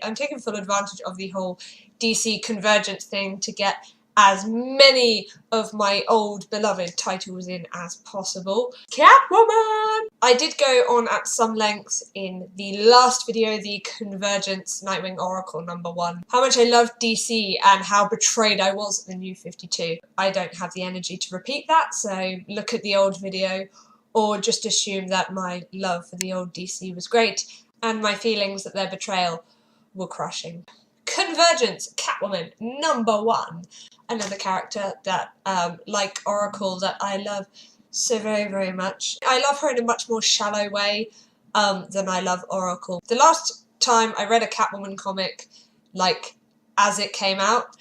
I'm taking full advantage of the whole DC Convergence thing to get as many of my old beloved titles in as possible. Catwoman! I did go on at some length in the last video, the Convergence Nightwing Oracle #1, how much I loved DC and how betrayed I was at the New 52. I don't have the energy to repeat that, so look at the old video or just assume that my love for the old DC was great and my feelings at their betrayal were crushing. Convergence, Catwoman, #1. Another character that, like Oracle, that I love so very, very much. I love her in a much more shallow way than I love Oracle. The last time I read a Catwoman comic, like, as it came out,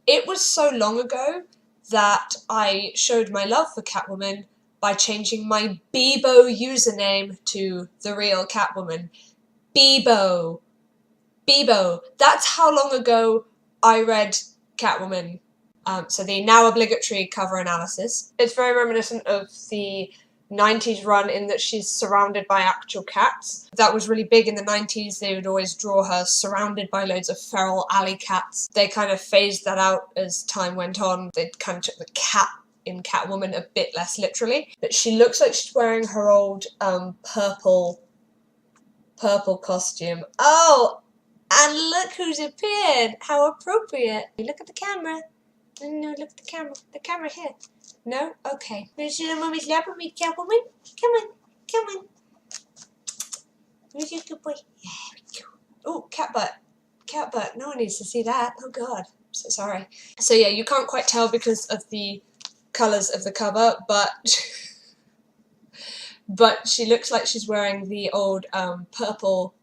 it was so long ago that I showed my love for Catwoman by changing my Bebo username to the real Catwoman. Bebo. Bebo. That's how long ago I read Catwoman. So the now obligatory cover analysis. It's very reminiscent of the 90s run in that she's surrounded by actual cats. That was really big in the 90s. They would always draw her surrounded by loads of feral alley cats. They kind of phased that out as time went on. They kind of took the cat in Catwoman a bit less literally. But she looks like she's wearing her old purple costume. Oh! And look who's appeared! How appropriate! Look at the camera. No, look at the camera. The camera here. No? Okay. You sit on Mommy's lap with me, Catwoman? Come on. Come on. Where's your good boy? There we go. Oh, cat butt. Cat butt. No one needs to see that. Oh, God. I'm so sorry. So, yeah, you can't quite tell because of the colours of the cover, but... but she looks like she's wearing the old purple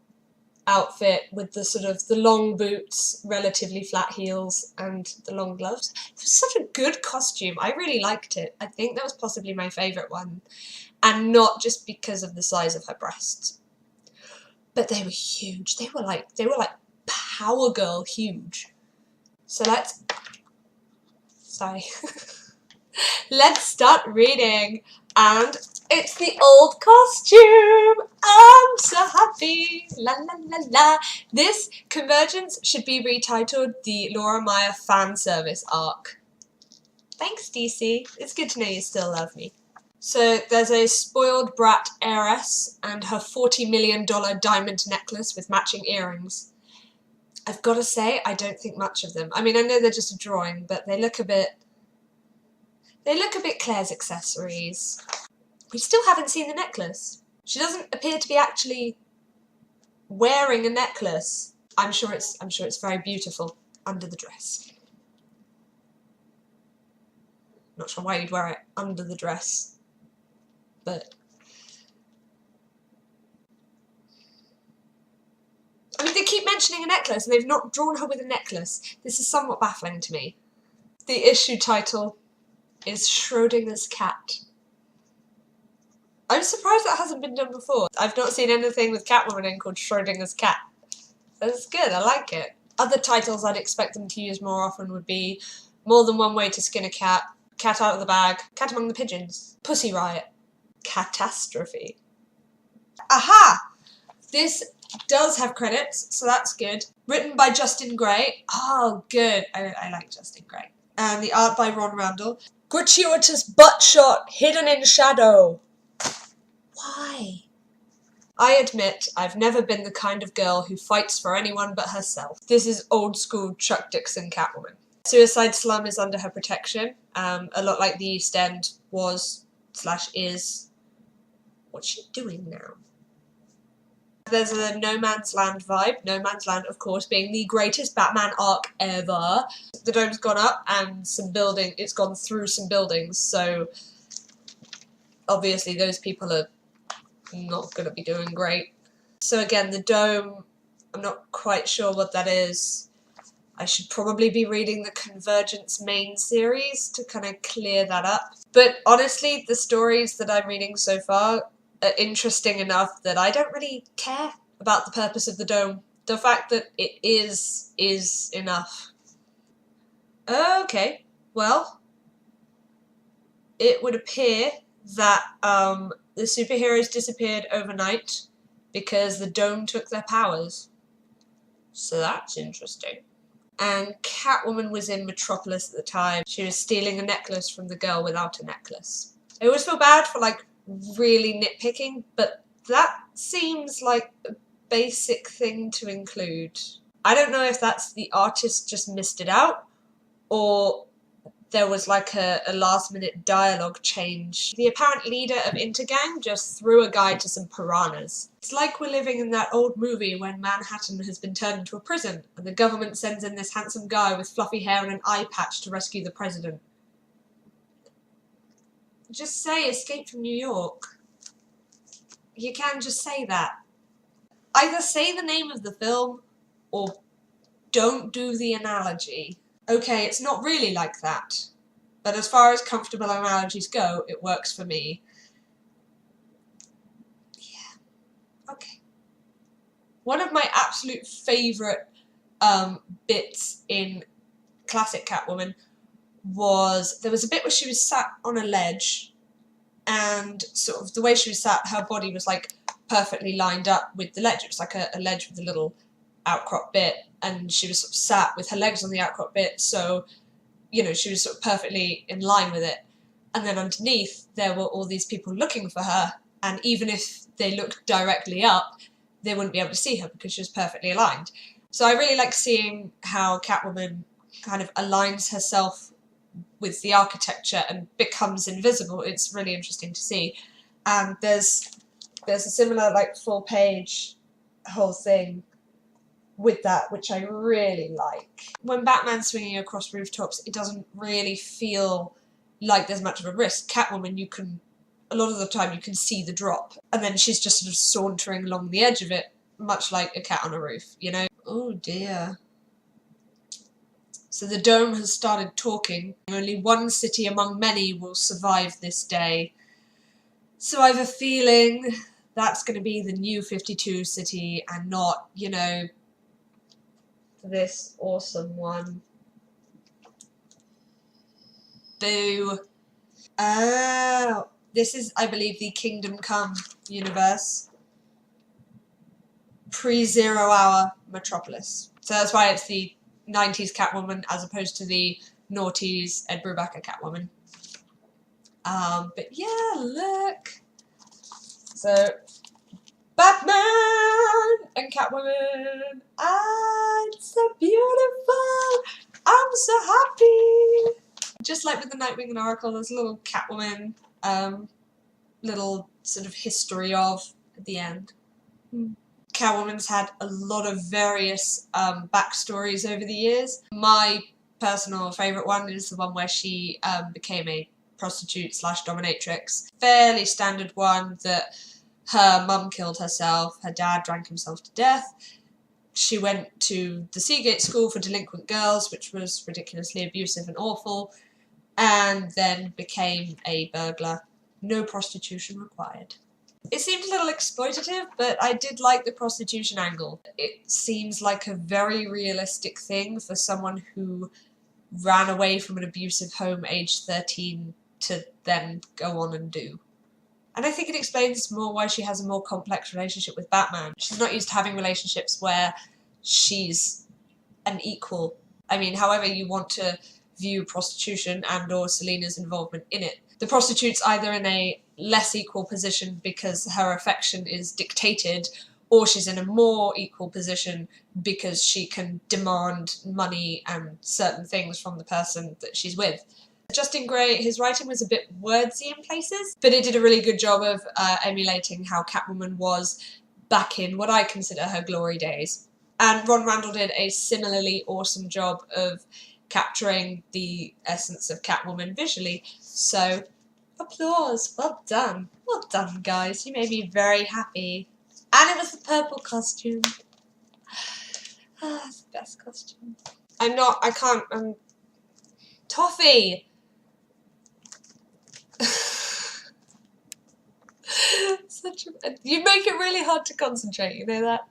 outfit with the sort of the long boots, relatively flat heels, and the long gloves. It was such a good costume. I really liked it. I think that was possibly my favourite one, and not just because of the size of her breasts, but they were huge. They were like Power Girl huge. So let's start reading, and it's the old costume! I'm so happy! La la la la! This Convergence should be retitled the Laura Meyer Fan Service Arc. Thanks, DC. It's good to know you still love me. So there's a spoiled brat heiress and her $40 million diamond necklace with matching earrings. I've got to say, I don't think much of them. I mean, I know they're just a drawing, but they look a bit Claire's accessories. We still haven't seen the necklace. She doesn't appear to be actually wearing a necklace. I'm sure it's very beautiful under the dress. Not sure why you'd wear it under the dress, but I mean, they keep mentioning a necklace and they've not drawn her with a necklace. This is somewhat baffling to me. The issue title is Schrodinger's Cat. I'm surprised that hasn't been done before. I've not seen anything with Catwoman in called Schrodinger's Cat. That's good, I like it. Other titles I'd expect them to use more often would be More Than One Way to Skin a Cat, Cat Out of the Bag, Cat Among the Pigeons, Pussy Riot, Catastrophe. Aha! This does have credits, so that's good. Written by Justin Gray. Oh, good. I like Justin Gray. And the art by Ron Randall. Gratuitous butt shot hidden in shadow. Why? I admit I've never been the kind of girl who fights for anyone but herself. This is old school Chuck Dixon Catwoman. Suicide Slum is under her protection, a lot like the East End was/is. What's she doing now? There's a No Man's Land vibe. No Man's Land, of course, being the greatest Batman arc ever. The dome's gone up and it's gone through some buildings, so obviously those people are not going to be doing great. So again, the dome, I'm not quite sure what that is. I should probably be reading the Convergence main series to kind of clear that up. But honestly, the stories that I'm reading so far are interesting enough that I don't really care about the purpose of the dome. The fact that it is enough. Okay, well, it would appear that the superheroes disappeared overnight because the dome took their powers. So that's interesting. And Catwoman was in Metropolis at the time. She was stealing a necklace from the girl without a necklace. I always feel bad for, like, really nitpicking, but that seems like a basic thing to include. I don't know if that's the artist just missed it out, or there was like a last-minute dialogue change. The apparent leader of Intergang just threw a guy to some piranhas. It's like we're living in that old movie when Manhattan has been turned into a prison, and the government sends in this handsome guy with fluffy hair and an eye patch to rescue the president. Just say Escape from New York. You can just say that. Either say the name of the film, or don't do the analogy. Okay, it's not really like that, but as far as comfortable analogies go, it works for me. Yeah, okay. One of my absolute favourite bits in classic Catwoman was, there was a bit where she was sat on a ledge, and sort of the way she was sat, her body was like perfectly lined up with the ledge. It was like a ledge with a little outcrop bit, and she was sort of sat with her legs on the outcrop bit, so, you know, she was sort of perfectly in line with it. And then underneath there were all these people looking for her, and even if they looked directly up, they wouldn't be able to see her because she was perfectly aligned. So I really like seeing how Catwoman kind of aligns herself with the architecture and becomes invisible. It's really interesting to see. And there's a similar, like, full-page whole thing with that, which I really like. When Batman's swinging across rooftops, it doesn't really feel like there's much of a risk. Catwoman, you can, a lot of the time, you can see the drop, and then she's just sort of sauntering along the edge of it, much like a cat on a roof, you know? Oh dear. So the Dome has started talking. Only one city among many will survive this day. So I have a feeling that's going to be the new 52 city, and not, you know, this awesome one. Boo. Oh, this is, I believe, the Kingdom Come universe. Pre-Zero Hour Metropolis. So that's why it's the 90s Catwoman as opposed to the noughties Ed Brubaker Catwoman. But yeah, look. So, Batman and Catwoman. Ah, it's so beautiful. I'm so happy. Just like with the Nightwing and Oracle, there's a little Catwoman, little sort of history of at the end. Catwoman's had a lot of various backstories over the years. My personal favourite one is the one where she became a prostitute / dominatrix. Fairly standard one, that her mum killed herself, her dad drank himself to death. She went to the Seagate School for Delinquent Girls, which was ridiculously abusive and awful, and then became a burglar. No prostitution required. It seemed a little exploitative, but I did like the prostitution angle. It seems like a very realistic thing for someone who ran away from an abusive home aged 13 to then go on and do. And I think it explains more why she has a more complex relationship with Batman. She's not used to having relationships where she's an equal. I mean, however you want to view prostitution and or Selina's involvement in it. The prostitute's either in a less equal position because her affection is dictated, or she's in a more equal position because she can demand money and certain things from the person that she's with. Justin Gray, his writing was a bit wordsy in places, but it did a really good job of emulating how Catwoman was back in what I consider her glory days. And Ron Randall did a similarly awesome job of capturing the essence of Catwoman visually. So, applause. Well done. Well done, guys. You made me very happy. And it was the purple costume. Ah, it's the best costume. I'm Toffee! You make it really hard to concentrate, you know that?